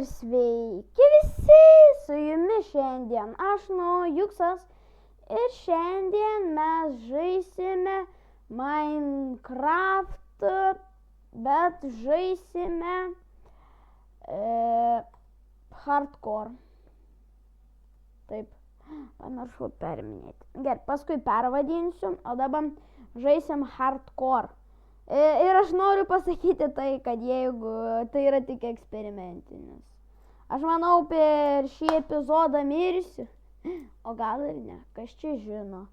ir sveiki visi, su jumis šiandien aš Juksas ir šiandien mes žaisime Minecraft, bet žaisime hardcore. Taip, pamiršau perminėti. Gerai, paskui pervadinsiu, o dabar žaisim hardcore. Ir aš noriu pasakyti tai, kad jeigu tai yra tik eksperimentinis. Aš manau, per šį epizodą mirsiu, o gal ir ne, kas čia žino.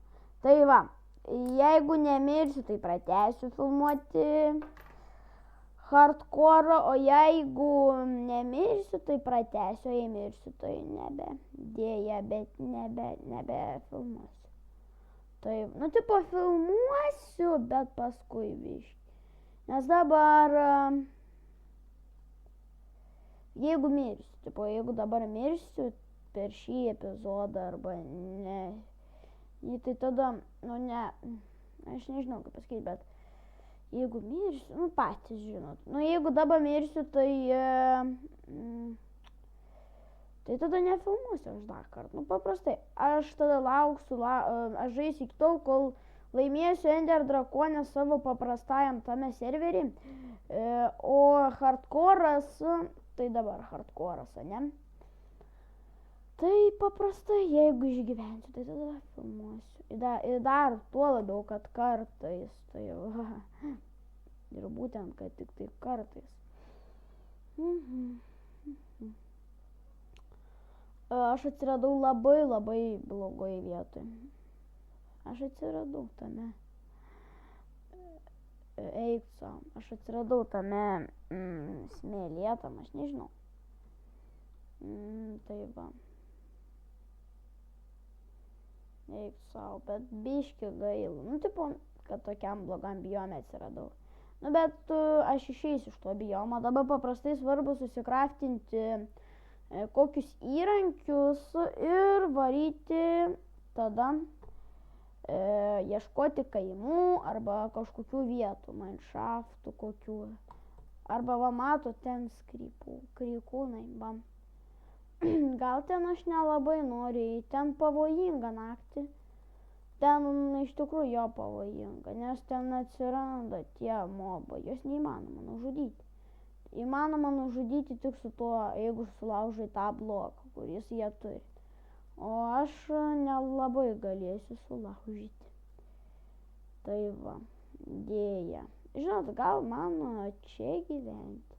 Tai va, jeigu nemirsiu, tai pratęsiu filmuoti hardcore, o jeigu nemirsiu, tai pratęsiu, jei mirsiu, tai dėja, bet nebe filmuosiu. Taip, tipo filmuosiu, bet paskui viškai. Nes dabar, jeigu dabar mirsiu per šį epizodą arba ne, tai tada, aš nežinau kaip pasakyti, bet jeigu mirsiu, patys žinot, jeigu dabar mirsiu, tai tada nefilmuosiu aš dar kartą, paprastai, aš tada lauksiu, aš žaisiu iki tol, kol laimėsiu Ender drakonę savo paprastajam tame serverį, o hardcore'as, tai dabar hardcore'as, ne? Tai paprastai, jeigu išgyvensiu, tai tada filmuosiu. Ir dar tuo labiau, kad kartais, tai va, ir būtent, kad tik tai kartais. Aš atsiradau labai blogoje vietoje. Aš atsiradau tame, aš atsiradau tame smėlėtam, aš nežinau. Tai va. Eik sau, bet biški gaila. Tipo, kad tokiam blogam biome atsiradau. Bet aš išeisiu iš to biomo. Dabar paprastai svarbu susikraftinti kokius įrankius ir varyti tada ieškoti kaimų arba kažkokių vietų, manšaftų kokių. Arba va mato ten krykūnai, va. Gal ten aš nelabai noriu, ten pavojinga naktį. Ten iš tikrųjų jo pavojinga, nes ten atsiranda tie mobai, jos neįmanoma nužudyti. Įmanoma nužudyti tik su tuo, jeigu sulaužai tą bloką, kuris jie turi. O aš nelabai galėsiu sulaužyti. Tai va, dėja. Žinot, gal man čia gyventi.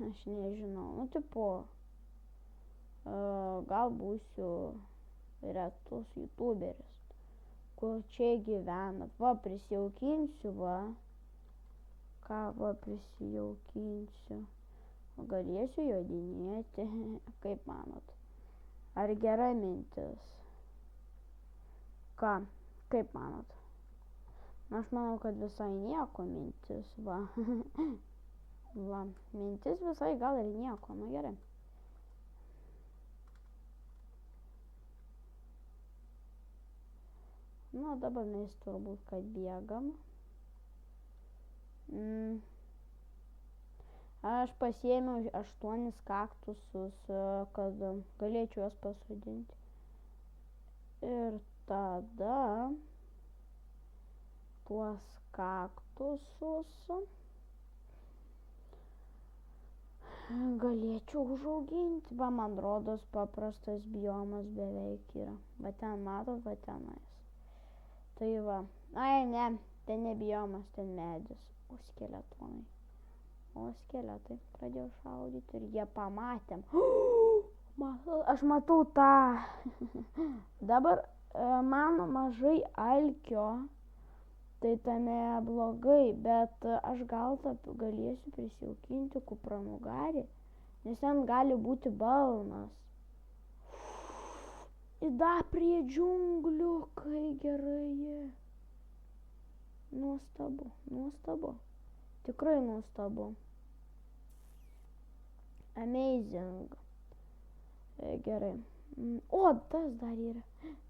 Aš nežinau. Tipo, gal būsiu retus youtuberis, kur čia gyvenat. Va, prisijaukinsiu, va. Ką va prisijaukinsiu? Galėsiu jodinėti. Kaip manot? Ar gera mintis? Ką? Kaip manot? Aš manau, kad visai nieko mintis, va. Va, mintis visai gal ir nieko, gerai. Dabar mes turbūt, kad bėgam. Aš pasiėmiau 8 kaktusus, kad galėčiau juos pasodinti. Ir tada tuos kaktusus galėčiau užauginti. Va, man rodos, paprastas biomas beveik yra. Va ten matot, va tenais. Tai va. Ai, ne, ten ne biomas, ten medis. O skeletonai. O skeletai pradėjau šaudyti ir jie pamatėm. Aš matau tą. Dabar man mažai alkio, tai tame blogai, bet aš gal galėsiu prisijaukinti kupranugarį, nes ten gali būti balnas. Ir dar prie džiunglių, kai gerai. Nuostabu. Tikrai nuostabu. Amazing. Gerai. O, tas dar yra.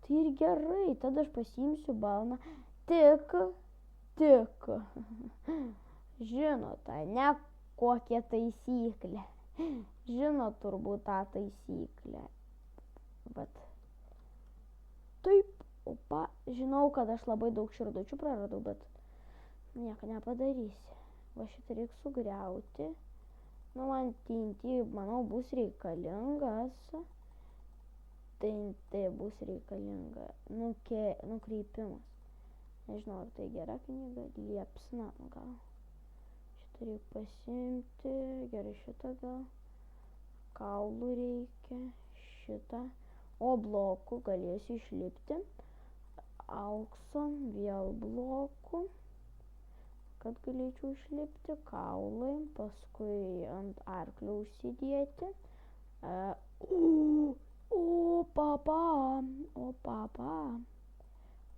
Tai ir gerai, tada aš pasiimsiu balną. Tik. Žinote, ne kokia taisyklė. Žino turbūt tą taisyklę. Bet taip, opa, žinau, kad aš labai daug širdučių praradau, bet nieko nepadarysi. Va šitą reikia sugriauti. Nu, man TNT, manau, bus reikalingas. TNT bus reikalinga. Nukreipimas. Nežinau, ar tai gera knyga. Liepsna, gal. Šitą reikia pasimti. Gerai, šitą gal. Kaulų reikia. Šitą. O blokų galėsiu išlipti. Aukso, vėl blokų. Kad galėčiau išlipti, kaulai, paskui ant arklio užsidėti.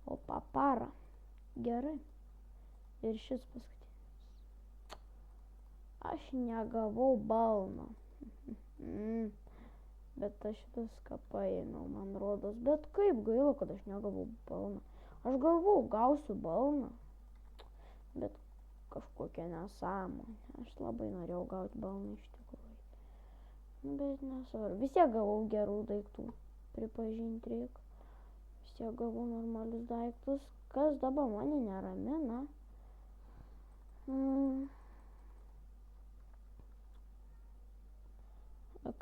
O papara. Gerai. Ir šis paskutinis. Aš negavau balno. Bet aš viską paėmiau, man rodos. Bet kaip gaila, kad aš negavau balną. Aš galvau, gausiu balną. Bet kažkokia nesąmonė. Aš labai norėjau gauti balną iš tikrųjų. Bet nesvarbu. Vis tiek gavau gerų daiktų. Pripažinti reikia. Vis tiek gavau normalius daiktus. Kas dabar mane neramina?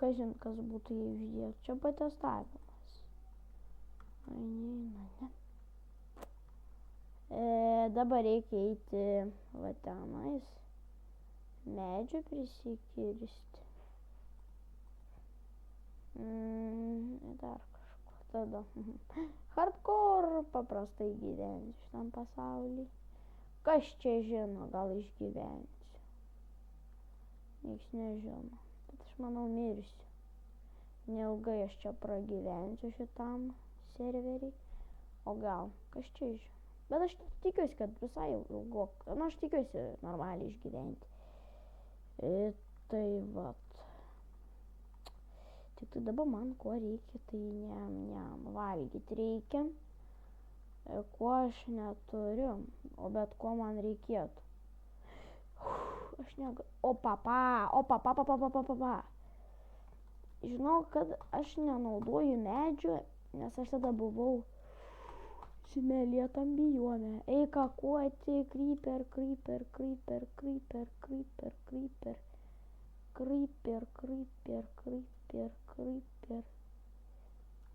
Kažin, kas būtų jį uždėti. Čia patestavimas. Ne. Dabar reikia eiti va tenais, medžių prisikirsti. Dar kažko tada. Hardcore paprastai gyvensiu šitam pasaulyje. Kas čia žino, gal išgyvensiu. Niekas nežino. Bet aš manau mirsiu. Neilgai aš čia pragyvensiu šitam serverį. O gal, kas čia žino. Bet aš tikiuosi, kad visai ilgok. Nu, aš tikiuosi normaliai išgyventi. Tai vat. Tik tai dabar man ko reikia, tai valgyti reikia. Ko aš neturiu, bet ko man reikėtų. Aš papa. Žinau, kad aš nenaudoju medžių, nes aš tada buvau smėlėtam bijome. Eikakuoti, creeper.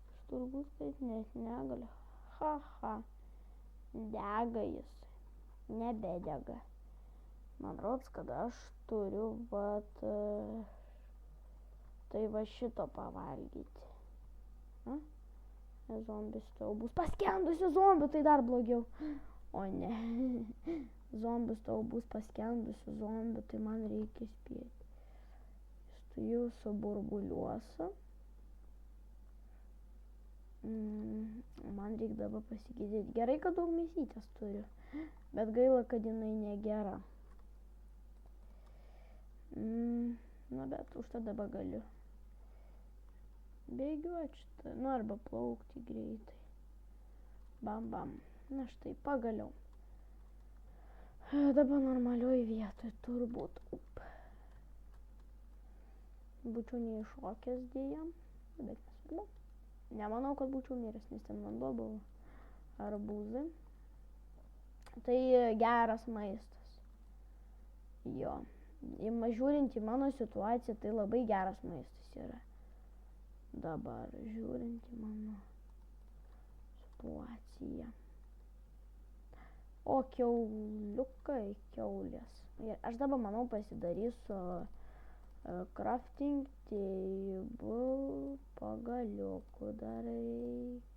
Aš turbūt, kad net negaliu. Dega jis. Nebedega. Man rodos, kad aš turiu, vat, tai va šito pavalgyti. Zombis tau bus paskendusių zombių, tai dar blogiau. O ne. Zombis tau bus paskendusių zombių, tai man reikia spėti. Štai jau suburbuliuosiu. Man reikia dabar pasigydyti. Gerai, kad daug mėsytės turiu. Bet gaila, kad jinai negera. Bet už tą dabar galiu bėgiuoti šitą, arba plaukti greitai. Bam. Na štai, pagaliau. Dabar normalioj vietoj turbūt. Būčiau neiššokęs dėja, bet nesvarbu. Nemanau, kad būčiau miręs, nes ten vanduo buvo. Arbūzai. Tai geras maistas. Jo. Žiūrint į mano situaciją, tai labai geras maistas yra. Dabar žiūrint į mano situaciją. O kiauliukai, kiaulės. Aš dabar, manau, pasidarysiu crafting table pagaliukų dar reikia.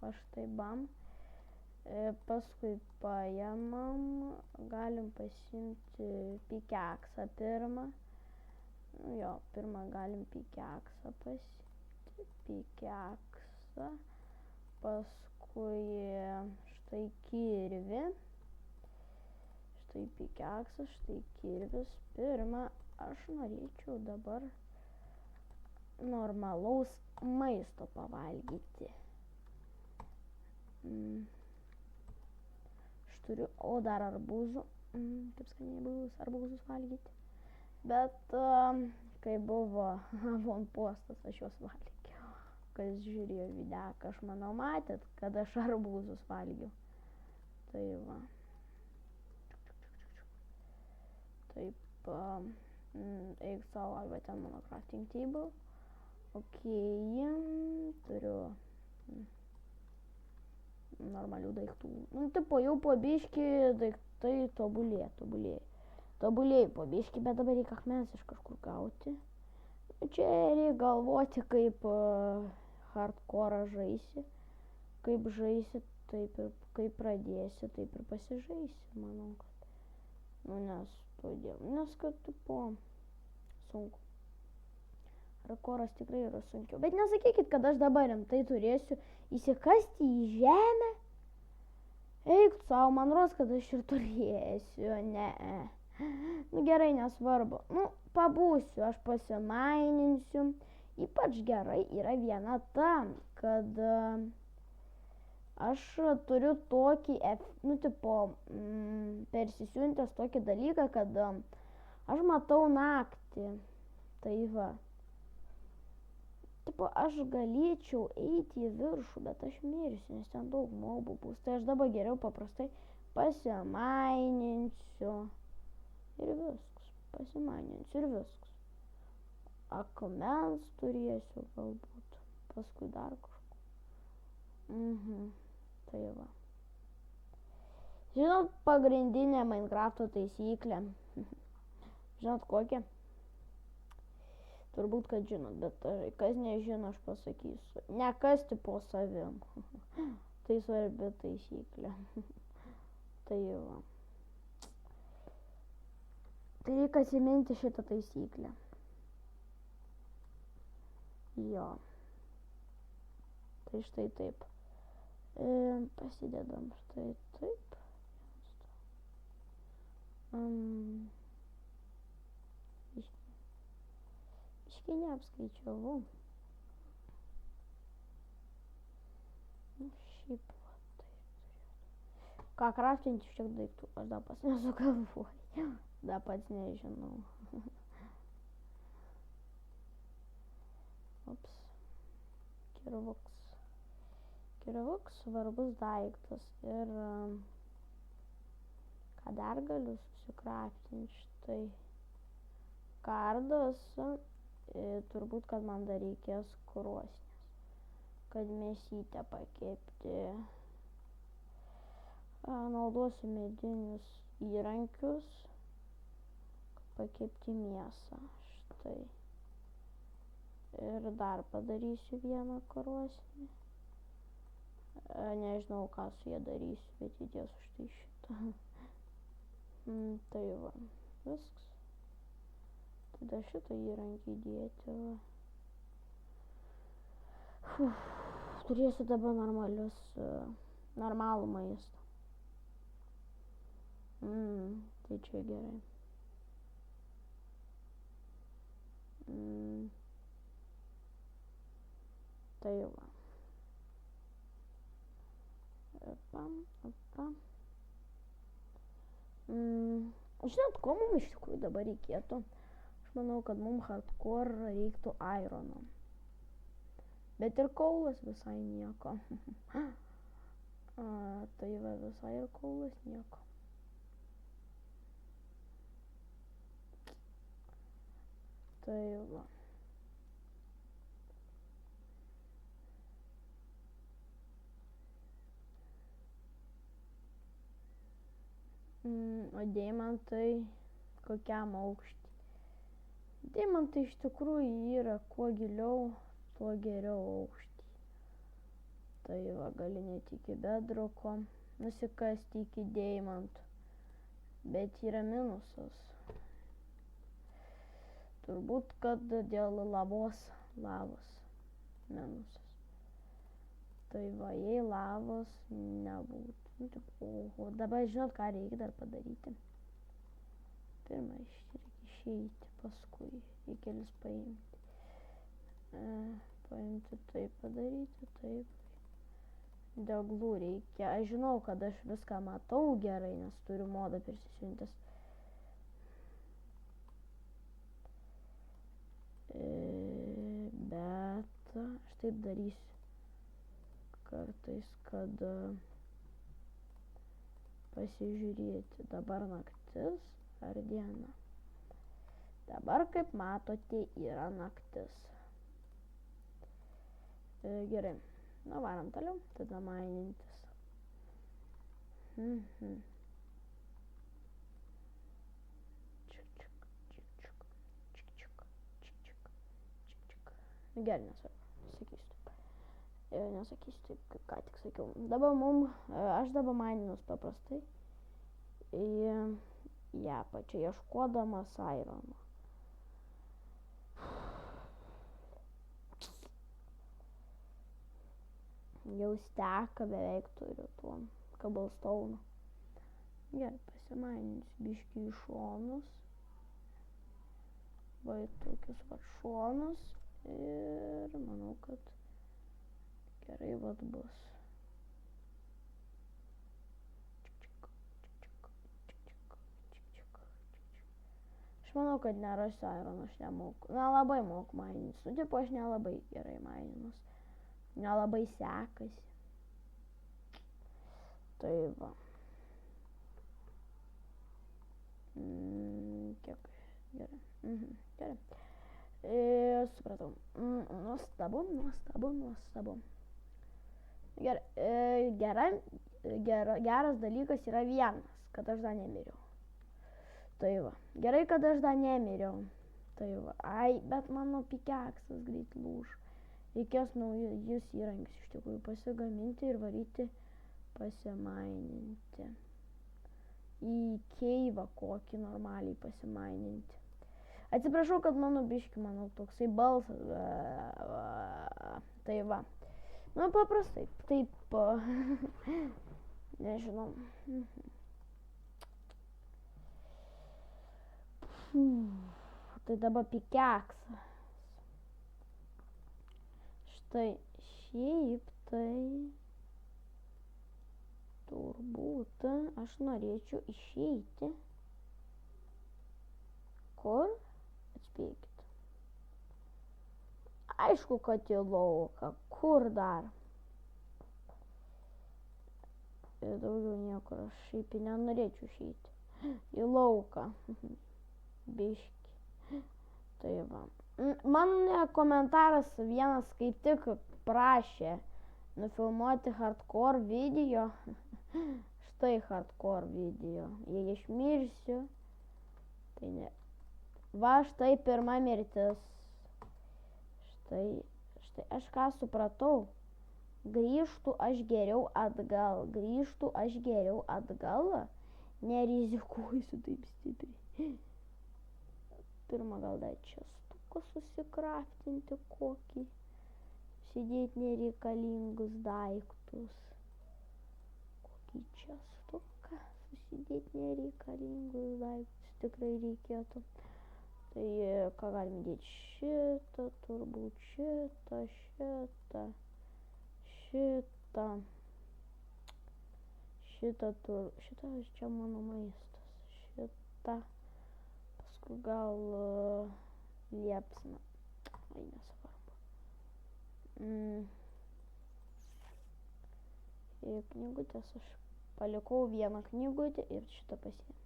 Aš tai bam. Paskui paėmam, galim pasimti pikeksą pirmą. Pirmą galim pikeksą pasimti, pikeksą, paskui štai kirvį, štai pikeksas, štai kirvis. Pirmą aš norėčiau dabar normalaus maisto pavalgyti. turiu, o dar arbūzų, kaip skaniai bus arbūzus valgyti. Bet kai buvo avonpostas, aš juos valgiau. Kas žiūrėjo videką, aš manau matėt, kad aš arbūzus valgiau. Tai va. Taip, eik savo, arba ten mano crafting table. Ok, turiu normalių daiktų. Tipo, jau po biškį daiktai tobulėja. Tobulėjai po biškį, bet dabar reikia akmens iš kažkur gauti. Čia reikia galvoti, kaip hardcore žaisi. Kaip žaisi, taip ir kaip pradėsi, taip ir pasižaisi, manau, kad. Nes kad, tipo, sunku. Hardcore'as tikrai yra sunkiau. Bet nesakykit, kad aš dabar rimtai turėsiu įsikasti į žemę. Eik savo, man rodos, kad aš ir turėsiu, ne. Gerai, nesvarbu. Pabūsiu, aš pasimaininsiu. Ypač gerai yra viena ta, kad aš turiu tokį, persisiuntęs tokį dalyką, kad aš matau naktį. Tai va. Tipo, aš galėčiau eiti į viršų, bet aš mirsiu, nes ten daug mobų bus. Tai aš dabar geriau paprastai pasimaininsiu. Ir viskas. Pasimaininsiu ir viskas. Akmens turėsiu galbūt. Paskui dar kažko. Tai va. Žinot, pagrindinė Minecrafto taisyklė. Žinot, kokia? Turbūt, kad žinot, bet kas nežino, aš pasakysiu. Nekasti po savim. Tai svarbi taisyklė. Tai va. Tai reikia atsiminti šitą taisyklę. Jo. Tai štai taip. Pasidedam štai taip. Iškai neapskaičiavau. Šiaip va, tai turėtų. Ką craftinti šiek daiktų, aš dar pats nesugalvoju. Dar pats nežinau. Ops. Kirvuks svarbus daiktas. Ir ką dar galiu susikraftinti štai. Kardas. Turbūt, kad man dar reikės krosnės, kad mėsytę pakepti. Naudosiu medinius įrankius, kad pakepti mėsą. Štai. Ir dar padarysiu vieną krosnį. Nežinau, ką su jie darysiu, bet įdėsiu štai šitą. Tai va, viskas. Tada šitą įrankį įdėti. Turėsiu dabar normalų maistą. Tai čia gerai. Tai va. Žinot, ko mums iš tikrųjų dabar reikėtų? Manau, kad mums hardcore reiktų irono. Bet ir kaulas visai nieko. Tai va, visai ir kaulas nieko. Tai va. O deimantai kokiam aukštį? Deimantai iš tikrųjų yra kuo giliau, tuo geriau aukštį. Tai va, gali net iki bedroko nusikasti iki deimantų. Bet yra minusas. Turbūt, kad dėl lavos minusas. Tai va, jei lavos nebūtų. O dabar žinot, ką reikia dar padaryti. Pirmą išeiti, paskui reikėlis paimti. Paimti taip, padaryti taip. Deglų reikia. Aš žinau, kad aš viską matau gerai, nes turiu modą persisiuntęs. Bet aš taip darysiu kartais, kad pasižiūrėti dabar naktis ar diena. Dabar, kaip matote, yra naktis. Gerai, nu varam toliau, tada mainintis. Gerai, nesvarbu, nesakysiu taip, kaip ką tik sakiau. Dabar aš dabar maininus paprastai. Pačia ieškodamas airono. Jau steka beveik turiu tuo kabelstauną. Gerai, pasimaininsiu biškį į šonus. Va į tokius va šonus. Ir manau, kad gerai vat bus. Aš manau, kad nerasiu airono, aš nemoku. Nelabai moku mainintis. Nu, tipo, aš nelabai gerai maininus. Nelabai sekasi. Tai va. Kiek? Gerai. Gerai. Supratau. Nuostabu. Geras dalykas yra vienas, kad aš dar nemiriau. Tai va. Gerai, kad aš dar nemiriau. Tai va. Bet mano pikeksas greit lūž. Reikės naujus įrankius iš tikrųjų pasigaminti ir varyti pasimaininti. Į keivą kokį normaliai pasimaininti. Atsiprašau, kad mano biški, manau, toksai balsas. Tai va. Nu, paprastai. Taip. Nežinau. Tai dabar pikeksas. Štai šiaip tai turbūt aš norėčiau išeiti. Kur? Atspėkit. Aišku, kad į lauką. Kur dar? Ir daugiau niekur. Aš šiaip nenorėčiau išeiti. Į lauką. Biški. Tai va. Man komentaras vienas kaip tik prašė nufilmuoti hardcore video. Štai hardcore video. Jei aš mirsiu, tai ne. Va, štai pirma mirtis. Štai aš ką supratau. Grįžtų aš geriau atgal. Nerizikuosiu taip stipriai. Pirmą gal dar čiastuką susikraftinti kokį. Sėdėti nereikalingus daiktus. Kokį čiastuką susidėti nereikalingus daiktus tikrai reikėtų. Tai ką galime dėti? Šitą, turbūt šitą. Šitas čia mano maistas. Šitą. Paskui gal liepsna. Nesvarbu. Ir knygutės aš palikau vieną knygutę ir šitą pasiėmiau.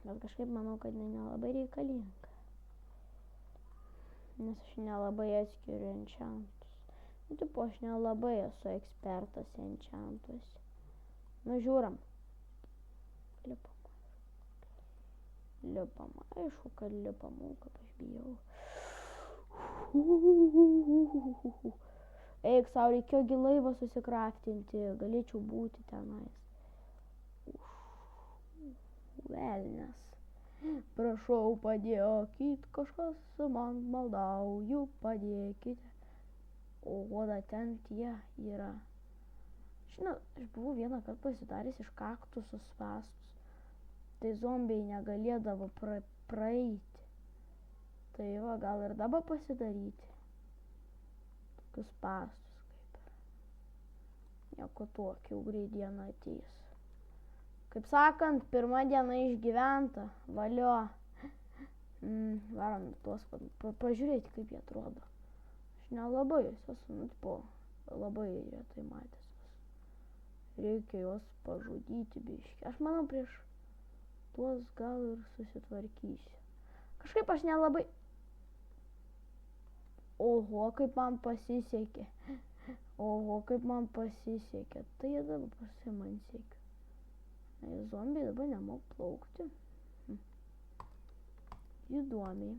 Bet kažkaip manau, kad nelabai reikalinga. Nes aš nelabai atskiriu enchantus. Nu, tipo, aš nelabai esu ekspertas enchantuose. Nu, žiūram. Lipam. Aišku, kad lipam, kaip aš bijau. Eik, sau reikėjo laivą susikraftinti, galėčiau būti tenais. Velnias. Prašau, padėkit, kažkas man maldauju, padėkite. O da ten tie yra. Žinau, aš buvau vieną kartą pasidaręs iš kaktusų spąstus. Tai zombiai negalėdavo praeiti. Tai va, gal ir dabar pasidaryti. Tokius spąstus kaip ir. Nieko tokio, greit diena ateis. Kaip sakant, pirma diena išgyventa, valio. Varom tuos, pažiūrėti, kaip jie atrodo. Aš nelabai juos esu, labai retai matęs. Reikia juos pažudyti biškį. Aš manau, prieš tuos gal ir susitvarkysiu. Kažkaip aš nelabai... Oho, kaip man pasisekė. Tai jie dabar man siekia. Zombiai dabar nemok plaukti. Įdomiai.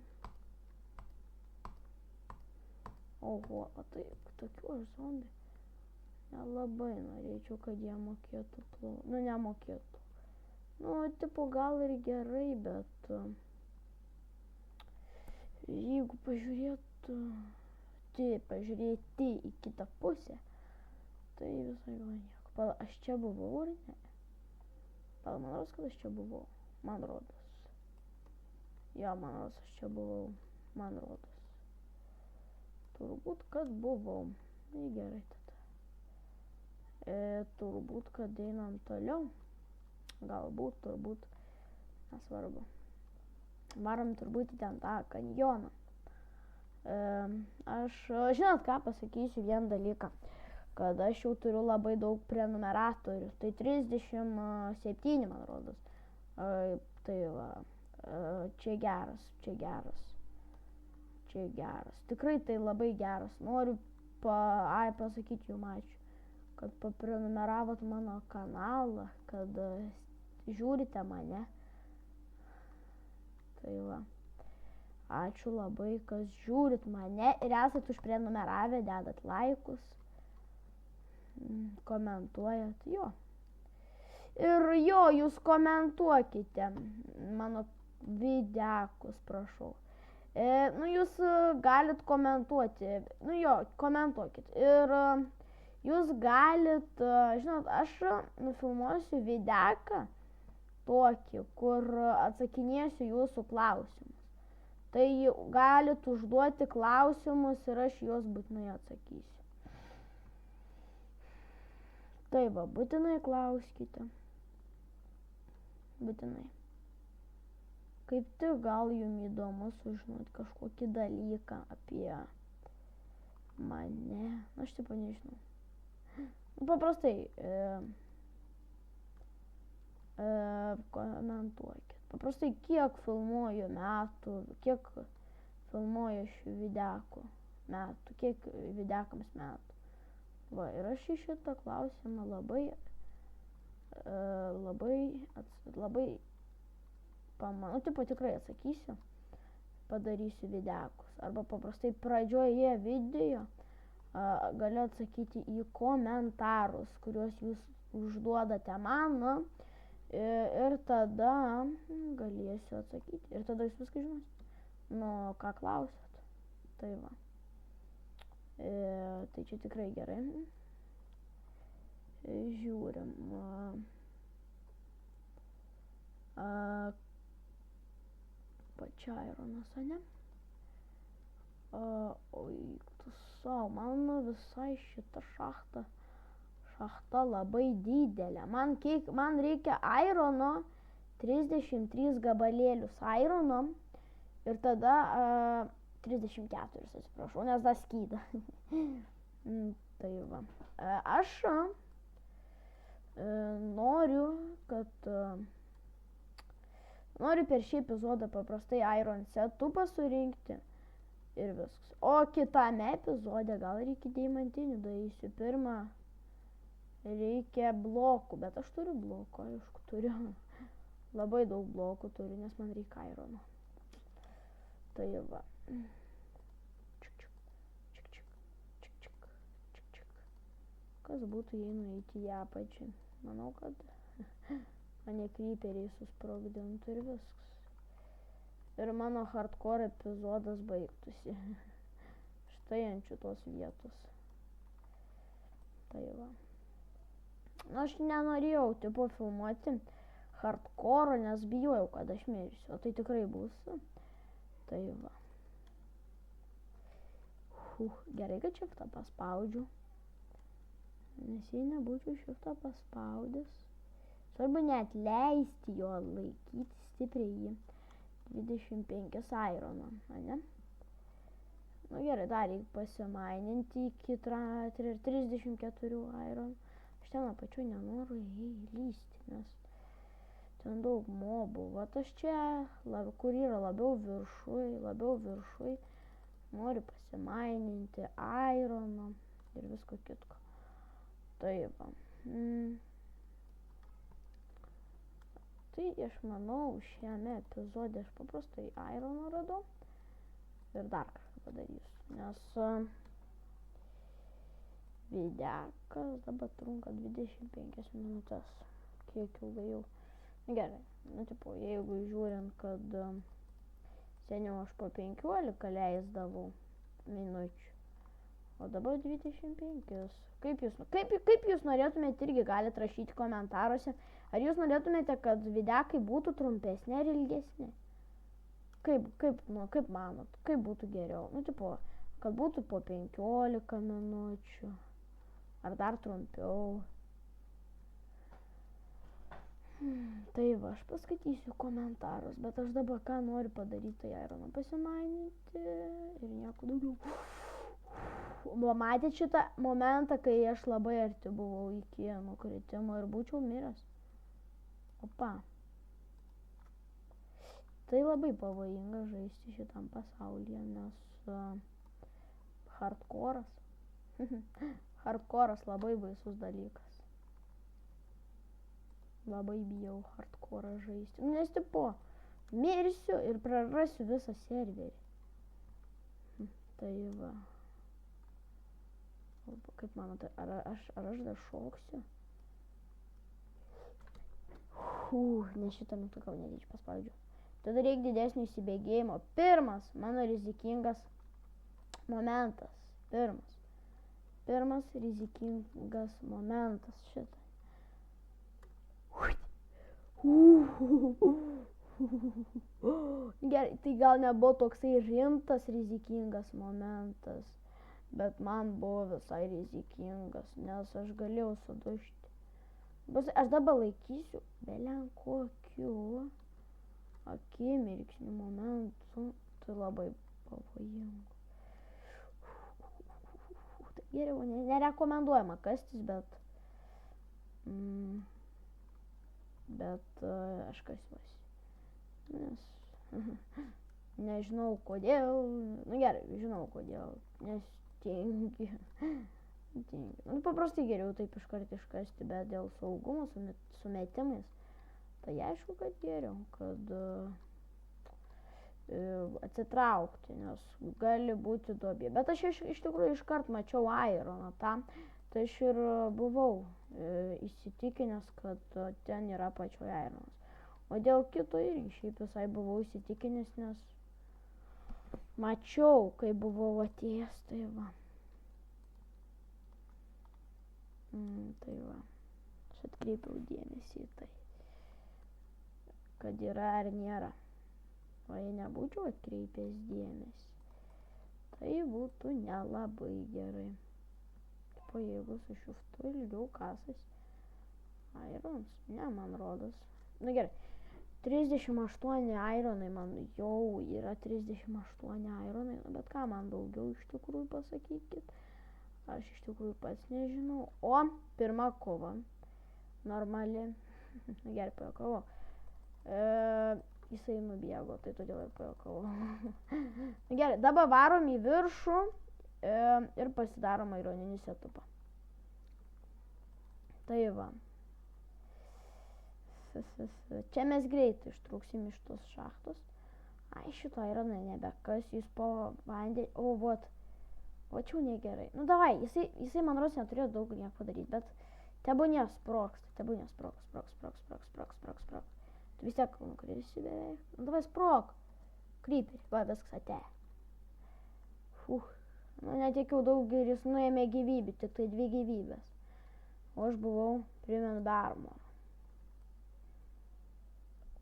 Oho, o tai tokių aš zombiai. Nelabai norėčiau, kad jie mokėtų plaukti. Nu, nemokėtų. Nu, tipo, gal ir gerai, bet... Jeigu pažiūrėti į kitą pusę, tai visai gal nieko. Pala, aš čia buvau ar ne? Pala, man rodos, kad aš čia buvau. Man rodos. Jo, man rodos, aš čia buvau. Man rodos. Turbūt, kad buvau. Tai gerai tada. Turbūt, kad einam toliau. Galbūt, turbūt. Nesvarbu. Varom turbūt į ten tą kanjoną. Aš, žinot ką, pasakysiu vieną dalyką, kad aš jau turiu labai daug prenumeratorių, tai 37, man rodos. Tai va, čia geras. Tikrai tai labai geras. Noriu pasakyti jums ačiū, kad paprenumeravot mano kanalą, kad žiūrite mane. Tai va. Ačiū labai, kas žiūrit mane ir esat užprenumeravę, dedat laikus, komentuojat, jo. Ir jo, jūs komentuokite mano videakus, prašau. Nu, jūs galit komentuoti, nu jo, komentuokit. Ir jūs galit, žinot, aš nufilmuosiu videaką tokį, kur atsakinėsiu jūsų klausimus. Tai galit užduoti klausimus ir aš juos būtinai atsakysiu. Tai va, būtinai klauskite. Būtinai. Kaip tik gal jums įdomu sužinoti kažkokį dalyką apie mane. Aš taip nežinau. Paprastai komentuokit. Paprastai kiek filmuoju metų, kiek filmuoju šių videakų metų, kiek videakams metų. Va, ir aš į šitą klausimą labai tikrai atsakysiu, padarysiu videakus. Arba paprastai pradžioje video galiu atsakyti į komentarus, kuriuos jūs užduodate man. Ir tada galėsiu atsakyti. Ir tada jūs viską žinosite. Nu, ką klausėt. Tai va. Tai čia tikrai gerai. Žiūrim. Pačiaironas, ane? Oi, tu savo, man visai šita šachta labai didelė. Man reikia airono, 33 gabalėlius airono ir tada 34, atsiprašau, nes da skyda. Tai va. Aš noriu per šį epizodą paprastai iron setupą surinkti ir viskas. O kitame epizode gal reikia deimantinių darysiu. Pirmą reikia blokų, bet aš turiu blokų, aišku, turiu. Labai daug blokų turiu, nes man reikia irono. Tai va. Kas būtų, jei nueiti į apačią? Manau, kad mane kryperiai susprogdintų ir viskas. Ir mano hardcore epizodas baigtųsi. Štai ant šitos vietos. Tai va. Aš nenorėjau tipo filmuoti hardcore, nes bijojau, kad aš mirsiu. O tai tikrai bus. Tai va. Gerai, kad šiftą paspaudžiu. Nes jei nebūčiau šiftą paspaudęs, svarbu net leisti jo laikyti stipriai į 25 ironą, ne? Nu gerai, dar reikia pasimaininti iki 34 ironų. Aš ten apačiu nenoriu lysti, nes ten daug mobų. Vat aš čia, kur yra labiau viršui, noriu pasimaininti ironą ir visko kitko. Taip va. Tai aš manau, šiame epizode aš paprastai ironą radau ir dar kažką padarysiu, nes videokas dabar trunka 25 minutės, kiek ilgai jau. Gerai, tipo, jeigu žiūrint, kad seniau aš po 15 leisdavau minučių, o dabar 25. Kaip jūs norėtumėte, irgi galite rašyti komentaruose, ar jūs norėtumėte, kad videokai būtų trumpesni ar ilgesni? Kaip manot, kaip būtų geriau? Tipo, kad būtų po 15 minučių, ar dar trumpiau. Tai va, aš paskaitysiu komentarus, bet aš dabar ką noriu padaryti, tai ironą pasimaininti ir nieko daugiau. Matėte šitą momentą, kai aš labai arti buvau iki nukritimo ir būčiau miręs? Opa. Tai labai pavojinga žaisti šitam pasaulyje, nes hardcore'as. Hardcore'as labai baisus dalykas. Labai bijau hardcore'ą žaisti. Nes tipo, mirsiu ir prarasiu visą serverį. Tai va. Kaip manote, ar aš dar šoksiu? Nes šitą mygtuką netyčia paspaudžiu. Tada reikia didesnio įsibėgėjimo. Pirmas mano rizikingas momentas. Pirmas rizikingas momentas šitą. Gerai, tai gal nebuvo toksai rimtas rizikingas momentas, bet man buvo visai rizikingas, nes aš galėjau sudužti. Aš dabar laikysiu belen kokiu akimirksniu momentu, tai labai pavojingu. Tai geriau nerekomenduojama kastis, bet aš kasiuosi, nes nežinau kodėl, gerai, žinau kodėl, nes tingiu. Paprastai geriau taip iškart iškasti, bet dėl saugumo sumetimais, tai aišku, kad geriau, kad atsitraukti, nes gali būti duobė. Bet aš iš tikrųjų iškart mačiau ironą tam, tai aš ir buvau įsitikinęs, kad ten yra pačioje ironas. O dėl kito irgi šiaip visai buvau įsitikinęs, nes mačiau, kai buvau atėjęs, tai va. Tai va, aš atkreipiau dėmesį į tai, kad yra ar nėra. O jei nebūčiau atkreipęs dėmesį, tai būtų nelabai gerai. O jeigu su šiftu ilgiau kasas irons, ne, man rodos. Na gerai, 38 ironai, man jau yra 38 ironai, bet ką man daugiau iš tikrųjų pasakykit, aš iš tikrųjų pats nežinau. O pirma kova, normali, na gerai, pajuokavau, jisai nubėgo, tai todėl ir pajuokavau. Na gerai, dabar varom į viršų ir pasidarom ironinį setupą. Tai va. Čia mes greitai ištrūksim iš tos šachtos. Ai, šito ironą nebekas, jūs po vandenį. O, vot. O čia negerai. Nu, davai, jisai man rodos neturėjo daug nieko padaryti, bet tebūnė sproks. Tu vis tiek nukrisi beveik. Nu, davai sprok. Kryperi, va, viskas atėjo. Nu, netiekiau daug ir jis nuėmė gyvybę, tik tai 2 gyvybės. O aš buvau prie Mendarmo.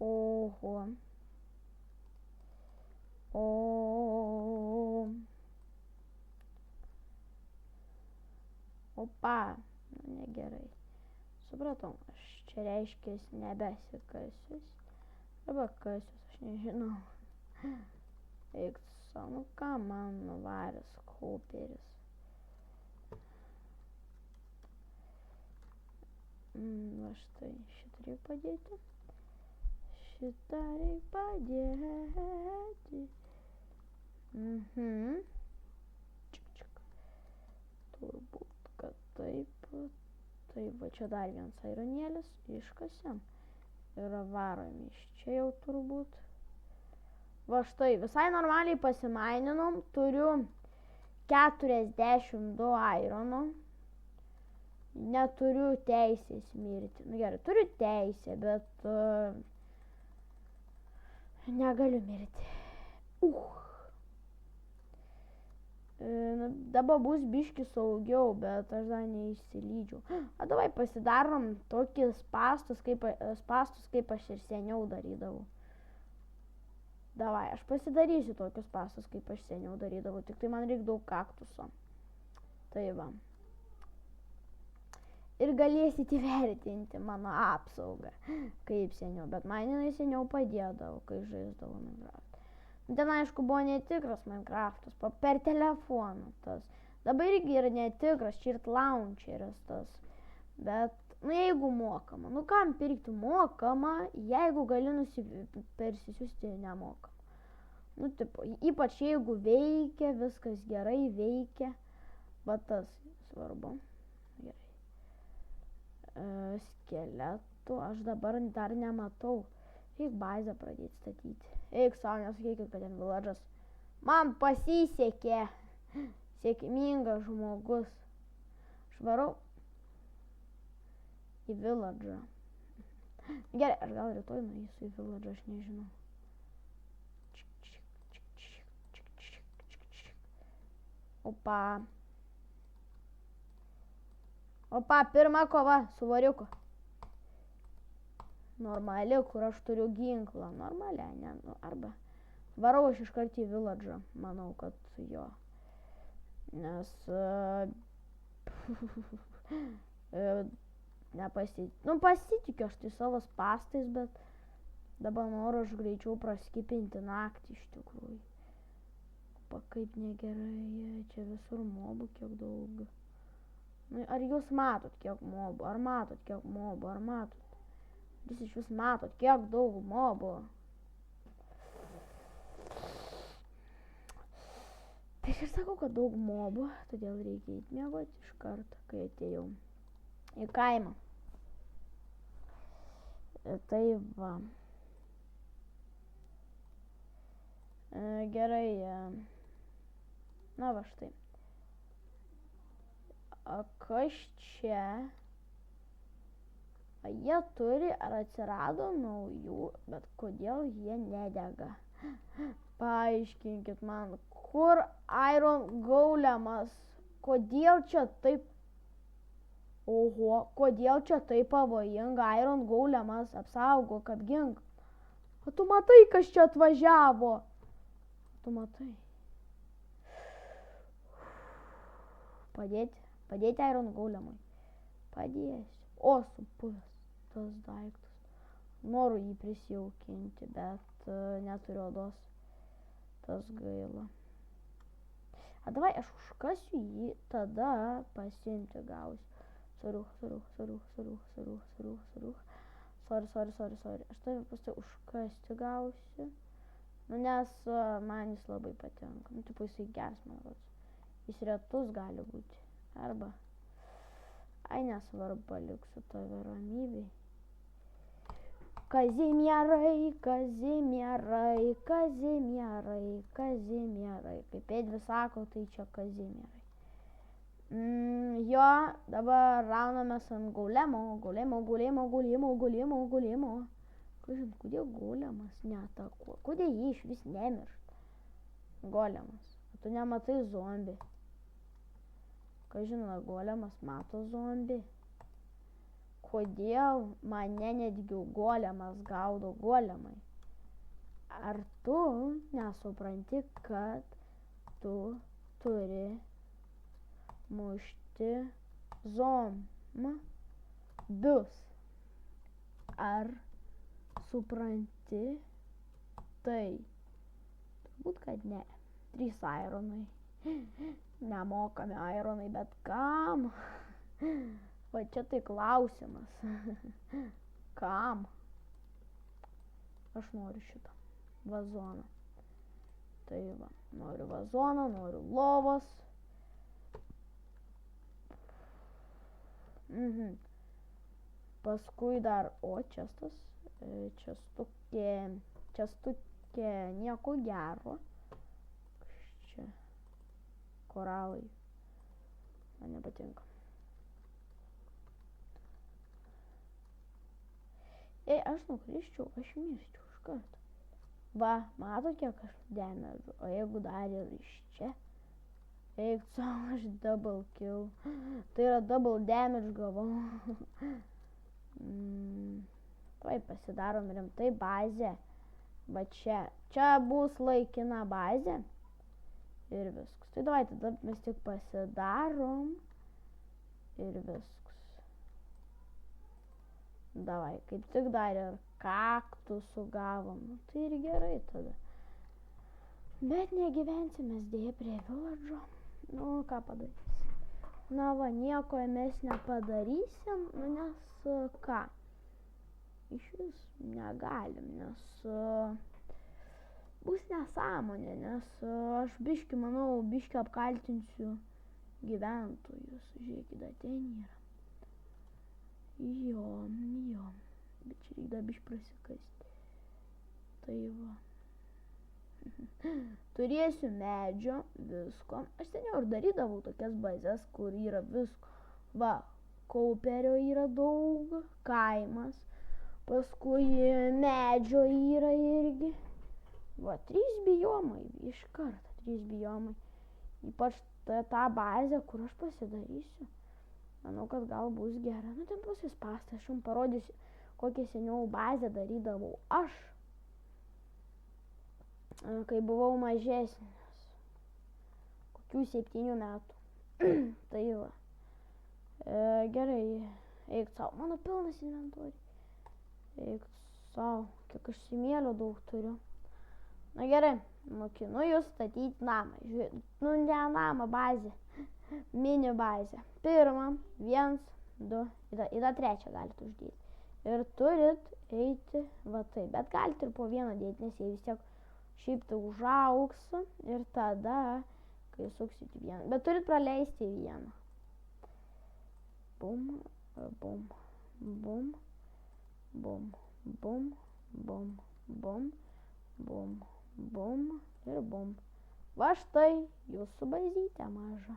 Oho. Opa. Nu, negerai. Supratau, aš čia reiškia nebesikasius. Arba kasius, aš nežinau. Eik savo, nu ką man nuvaręs Cooperis. Va štai, šitą reikia padėti. Šitą reikia padėti. Čik. Turbūt, kad taip. Tai va čia dar vienas aironėlis. Iškasiam. Ir varom iš čia jau turbūt. Va štai, visai normaliai pasimaininom. Turiu 42 airono. Neturiu teisės mirti. Nu gerai, turiu teisę, bet negaliu mirti. Dabar bus biški saugiau, bet aš dar neišsilydžiau. O davai pasidarom tokius spastus, kaip aš ir seniau darydavau. Davai, aš pasidarysiu tokius spastus, kaip aš seniau darydavau. Tik tai man reikia daug kaktuso. Tai va. Ir galėsit įvertinti mano apsaugą, kaip seniau. Bet man jinai seniau padėdavo, kai žaisdavo Minecraft. Ten aišku buvo netikras Minecraftas, per telefoną tas. Dabar irgi yra netikras, Cheat Launcheris tas. Bet, nu jeigu mokama, nu kam pirkti mokama, jeigu gali persisiųsti nemokamą. Nu tipo, ypač jeigu veikia, viskas gerai veikia, bet tas svarbu. Skeletų aš dabar dar nematau. Reik bazę pradėti statyti. Eik savo, nesakykit, kad ten village'as. Man pasisekė. Sėkmingas žmogus. Aš varau į village'ą. Gerai, aš gal rytoj nueisiu į village'ą, aš nežinau. Opa, pirma kova su variuku. Normali, kur aš turiu ginklą. Normaliai, ne, nu, arba varau aš iškart į village'ą. Manau, kad jo. Nes pasitikiu aš tai savo spastais, bet dabar noriu aš greičiau praskipinti naktį iš tikrųjų. Kaip negerai, čia visur mobų kiek daug. Ar jūs matot kiek mobų, ar matot? Jūs iš vis matot kiek daug mobų. Tai aš ir sakau, kad daug mobų, todėl reikia eiti miegoti iš karto, kai atėjau į kaimą. Tai va. Gerai. Na va štai. Kas čia? Jie turi ar atsirado naujų, bet kodėl jie nedega? Paaiškinkit man, kur Iron Golemas? Kodėl čia taip? Oho, kodėl čia taip pavojinga? Iron Golemas, apsaugok, apgink. O tu matai, kas čia atvažiavo? Tu matai? Padėti Iron Golemui. Padėsiu. O, supuvęs tas daiktas. Noriu jį prisijaukinti, bet neturiu odos. Tas gaila. A davai aš užkasiu jį, tada pasiimti gausiu. Sorry. Aš tave paskui užkasti gausiu. Nu, nes man jis labai patinka. Nu, tipo jisai geras, man rodos. Jis retus gali būti. Arba. Ai, nesvarbu, paliksiu tave ramybėj. Kazimierai. Kaip Edvi sako, tai čia Kazimierai. Jo, dabar raunamės ant golemo. Kažin, kodėl golemas neatakuoja? Kodėl jį iš vis nemiršta? Golemas. Tu nematai zombį. Kažin, golemas mato zombį. Kodėl mane netgi golemas gaudo golemai? Ar tu nesupranti, kad tu turi mušti Bius. Ar supranti? Tai. Turbūt, kad ne. 3 ironai. Nemokami ironai, bet kam? Va čia tai klausimas. Kam? Aš noriu šitą vazoną. Tai va, noriu vazoną, noriu lovos. Paskui dar, čestas, čestukė nieko gero. Čia koralai. Man nepatinka. Aš nukrisčiau, aš mirščiau iš karto. Va, matot, kiek aš damage, o jeigu dar ir iš čia? Eik savo, aš double kill. Tai yra double damage gavau. Tuoj pasidarom rimtai bazę. Va čia. Čia bus laikina bazė. Ir viskas. Tai davai, tada mes tik pasidarom. Ir viskas. Davai, kaip tik dar ir kaktusų gavom. Tai ir gerai tada. Bet negyvensimės dėja prie village'o. Nu, ką padarysim? Na va, nieko mes nepadarysim, nes ką? Iš vis negalim, nes bus nesąmonė, nes aš manau, biškį apkaltinsiu gyventojus. Žiūrėkite, ten yra. Jo. Bet čia reikia biškį prasikasti. Tai va. Turėsiu medžio, visko. Aš seniau ir darydavau tokias bazės, kur yra visko. Va, kauperio yra daug, kaimas. Paskui medžio yra irgi. Va, 3 biomai, iš karto 3 biomai. Ypač tą bazę, kur aš pasidarysiu. Manau, kad gal bus gera. Nu, ten pasispasta, aš jums parodysiu, kokią seniau bazę darydavau aš. Kai buvau mažesnis. Kokių 7 metų. Tai va. Gerai, eik savo. Mano pilnas inventorius. Eik savo, kiek aš smėlio daug turiu. Na gerai, mokinu jūs statyti namą. Nu, ne namą, bazę. Mini bazę. Pirmą, 1, 2, į tą trečią galite uždėti. Ir turit eiti va taip. Bet galite ir po vieną dėti, nes jie vis tiek šiaip tai užaugs. Ir tada, kai suksit vieną. Bet turit praleisti vieną. Bum, bum, bum. Bum, bum, bum, bum, bum, bum ir bum. Va štai jūsų bazytė maža.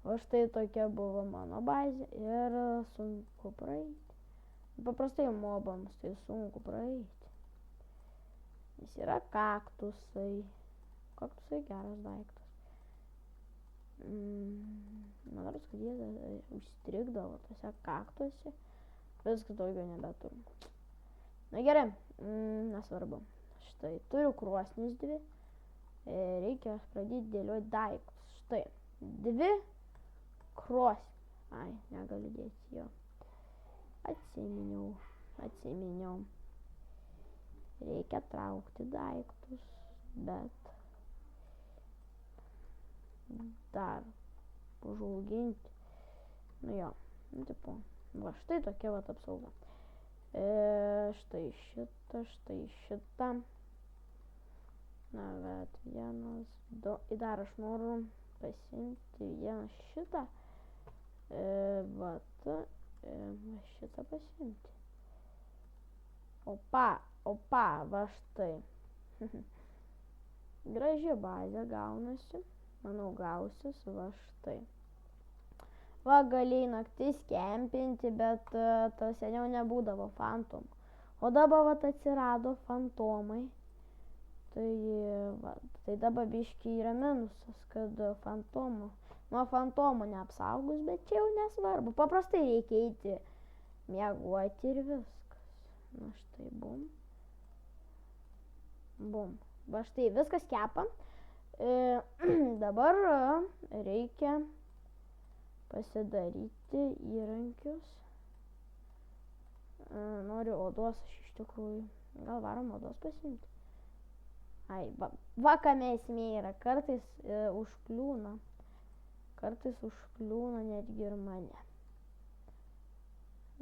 Va štai tokia buvo mano bazė ir sunku praeiti. Paprastai mobams tai sunku praeiti. Nes yra kaktusai. Kaktusai geras daiktas. Man rodos, kad jie užstrigdavo tose kaktuose. Viskas daugiau nebeturim. Na gerai, nesvarbu. Štai, turiu krosnis 2. Reikia pradėti dėlioti daiktus. Štai, 2 krosnis. Ai, negaliu dėti jo. Atsiminiau. Reikia traukti daiktus, bet dar užauginti. Nu jo, tipo. Va, štai tokia vat apsauga. Štai šitą. Na, bet 1, 2. Ir dar aš noriu pasiimti vieną šitą. Vat. Šitą pasiimti. Opa, va štai. Graži bazė gaunasi. Manau, gausis va štai. Va, galėjai naktis kempinti, bet seniau nebūdavo fantomų. O dabar vat atsirado fantomai. Tai dabar biškį yra minusas, kad nuo fantomų neapsaugus, bet čia jau nesvarbu. Paprastai reikia eiti miegoti ir viskas. Na štai, bum. Bum. Va štai, viskas kepa. Dabar reikia pasidaryti įrankius. Noriu odos aš iš tikrųjų. Gal varom odos pasiimti? Ai, va kame esmė yra. Kartais užkliūna. Kartais užkliūna netgi ir mane.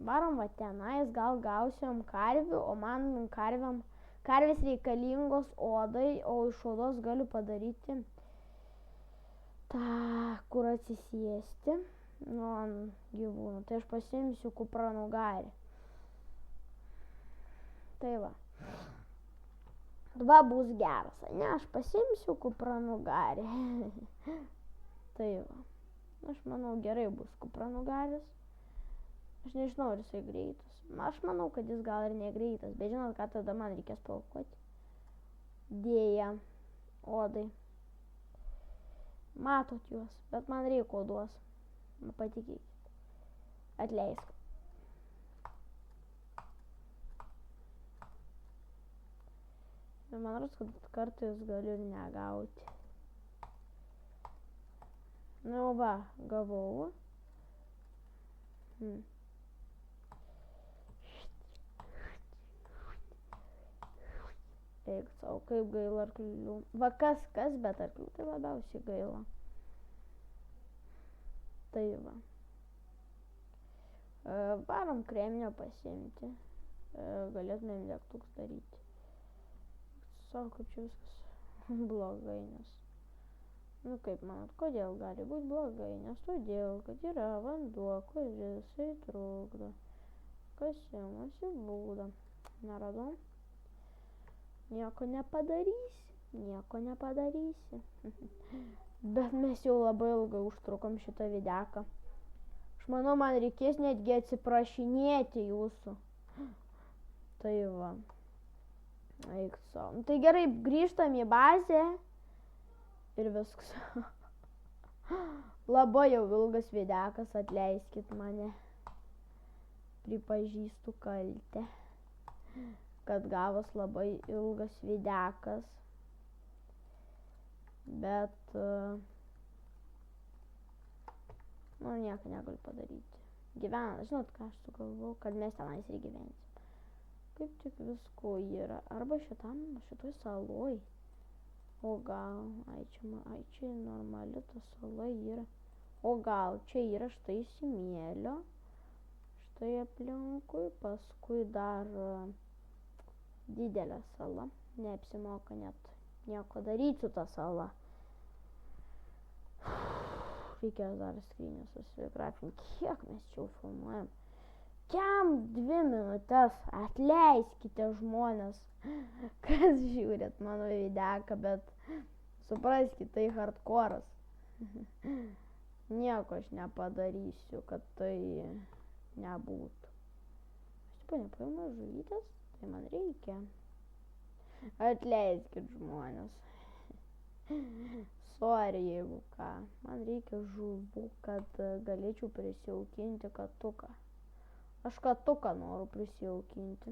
Varom va tenais, gal gausiam karvių, o man karvės reikalingos odai, o iš odos galiu padaryti tą, kur atsisėsti nuo gyvūnų. Tai aš pasiimsiu kupranugarį. Tai va. Va bus geras, ne, aš pasiimsiu kupranugarį. Tai va. Aš manau, gerai bus kupranugaris. Aš nežinau, ar jisai greitas. Aš manau, kad jis gal ir negreitas, bet žinot, ką tada man reikės paaukoti. Dėja, odai. Matot juos, bet man reikia odos. Patikėkit. Atleisk. Man rodos, kad kartais galiu ir negauti. Nu va, gavau. Eik savo, kaip gaila arklių. Va kas, bet arklių tai labiausiai gaila. Tai va. Varom kreminio pasiimti. Galėtumėm degtukus daryti. Savo, kaip čia viskas blogai, nes... Nu kaip manot, kodėl gali būti blogai? Nes todėl, kad yra vanduo, kuris jisai trukdo. Kasimosi būdą. Neradau? Nieko nepadarysi. Bet mes jau labai ilgai užtrukom šitą videką. Aš manau, man reikės netgi atsiprašinėti jūsų. Tai va. Eik savo. Tai gerai, grįžtam į bazę. Ir viskas. Labai jau ilgas videkas, atleiskit mane. Pripažįstu kaltę. Kad gavos labai ilgas videkas. Bet... Nu, nieko negaliu padaryti. Žinot, ką aš sugalvojau, kad mes tenais ir gyvensim. Kaip tik visko yra. Arba šitoj saloj. O gal, čia normali ta sala yra. O gal, čia yra štai smėlio. Štai aplinkui, paskui dar didelė sala. Neapsimoka net nieko daryti su ta sala. Reikės dar skrynių susigrafinti. Kiek mes čia filmuojam? Kiam 2 minutės? Atleiskite žmonės, kas žiūrit mano videką, bet supraskite, tai hardcore'as. Nieko aš nepadarysiu, kad tai nebūtų. Aš nepaėmiau žuvytės, tai man reikia. Atleiskit žmonės. Sorry, jeigu ką. Man reikia žuvų, kad galėčiau prisijaukinti katuką. Aš katuką noriu prisijaukinti.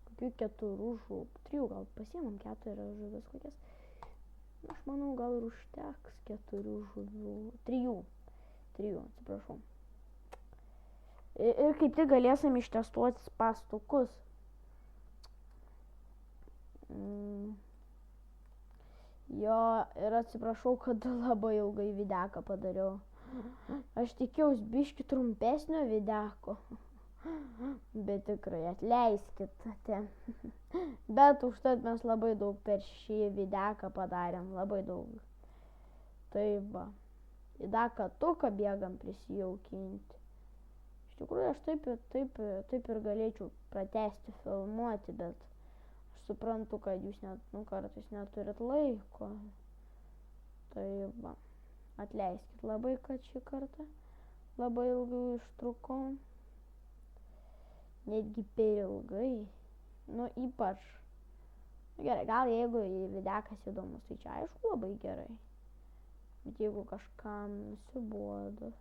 Kokių 4 žuvų. 3 gal pasiemam 4 žuvis kokias. Aš manau, gal ir užteks 4 žuvių. 3, atsiprašau. Ir kaip tik galėsim ištestuoti spastukus. Jo, ir atsiprašau, kad labai ilgai videką padariau. Aš tikėjaus biškį trumpesnio videko. Bet tikrai atleiskite. Bet užtat mes labai daug per šį videką padarėm. Labai daug. Tai va. Į tą katuką bėgam prisijaukinti. Iš tikrųjų, aš taip ir galėčiau pratęsti filmuoti, bet aš suprantu, kad jūs kartais neturit laiko. Tai va. Atleiskit labai, kad šį kartą labai ilgai užtrukau. Netgi per ilgai. Nu, ypač. Gerai, gal jeigu videkas įdomus, tai čia aišku labai gerai. Bet jeigu kažkam nusibodo.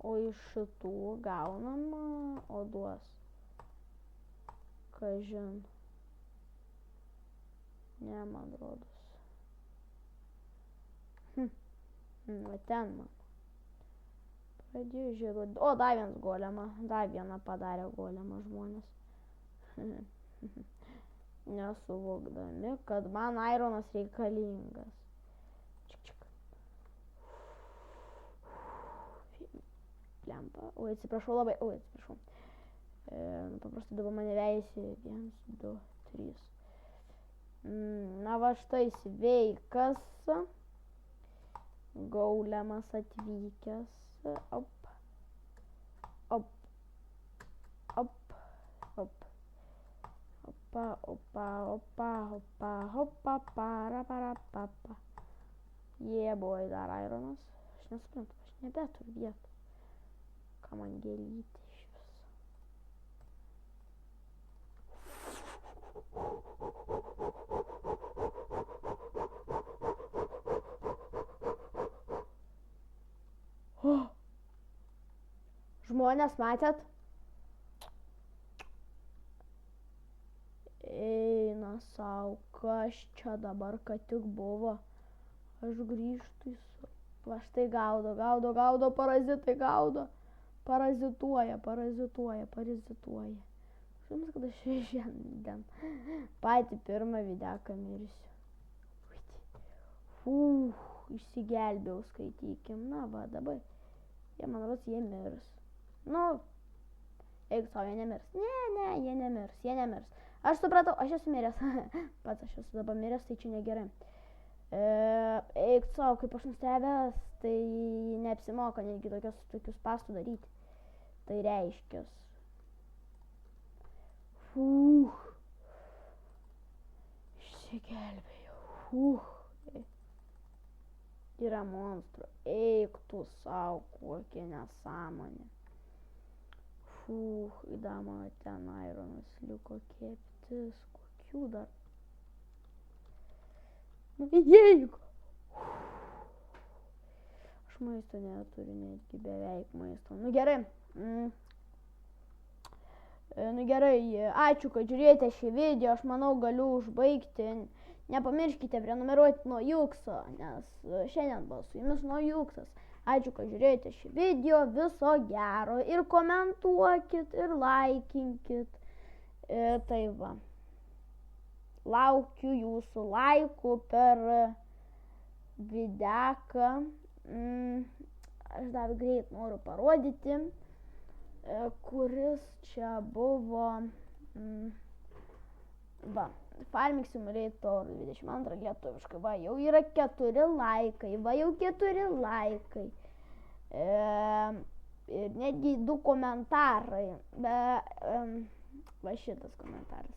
O iš šitų gaunam odos. Kažin. Ne, man rodos. Va ten man. Pradėjo žėruoti. O, dar vienas golema. Dar vieną padarė golemą žmonės. Nesuvokdami, kad man ironas reikalingas. Čik. Lempa. Oi, atsiprašau labai. Oi, atsiprašau. Paprastai dabar mane veisi. 1, 2, 3. Na va štai sveikas. Gaulemas atvykęs. Op. Op. Op. Op. Opa, opa, opa, opa, opa, para, papa. Boy, dar ironas. Aš nesuprantu, aš nebeturiu vietų. Ką man gėlyti iš viso. Oh. Žmonės, matėt? Eina sau, kas čia dabar, kad tik buvo. Aš grįžtu į su. Va štai gaudo, parazitai gaudo. Parazituoja. Žinoma, kad aš šiandien patį pirmą videką mirsiu. Išsigelbėjau, skaitykim. Na va, dabar. Jie man rodos, jie mirs. Nu, eik savo, jie nemirs. Ne, jie nemirs. Aš supratau, aš esu miręs. Pats aš esu dabar miręs, tai čia negerai. Eik savo, kaip aš nustebęs, tai neapsimoka netgi tokius pastų daryti. Tai reiškias. Išsigelbėjau. Yra monstru. Eik tu savo, kokia nesąmonė. Įdomu, ten ironas liko keptis. Kokių dar? Jeigu. Aš maisto neturiu, netgi beveik maisto. Nu gerai. Ačiū, kad žiūrėjote šį video. Aš manau, galiu užbaigti. Nepamirškite prenumeruoti nuo Jukso, nes šiandien buvo su jumis nuo Juksas. Ačiū, kad žiūrėjote šį video. Viso gero. Ir komentuokit, ir laikinkit. Tai va. Laukiu jūsų laikų per videką. Aš dar greit noriu parodyti, kuris čia buvo. Va, Farming Simulator 22 lietuviškai. Va, jau yra 4 laikai. Ir netgi 2 komentarai. Va šitas komentaras.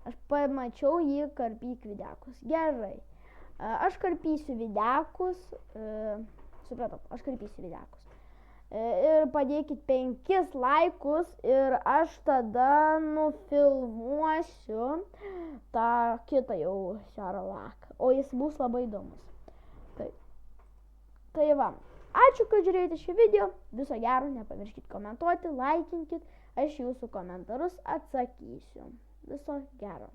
Aš pamačiau jį, karpyk videkus. Gerai. Aš karpysiu videkus. Supratau, aš karpysiu videkus. Ir padėkit 5 laikus ir aš tada nufilmuosiu tą kitą jau Sherlock. O jis bus labai įdomus. Tai va. Ačiū, kad žiūrėjote šį video. Viso gero, nepamirškit komentuoti, laikinkit. Aš jūsų komentarus atsakysiu. Viso gero.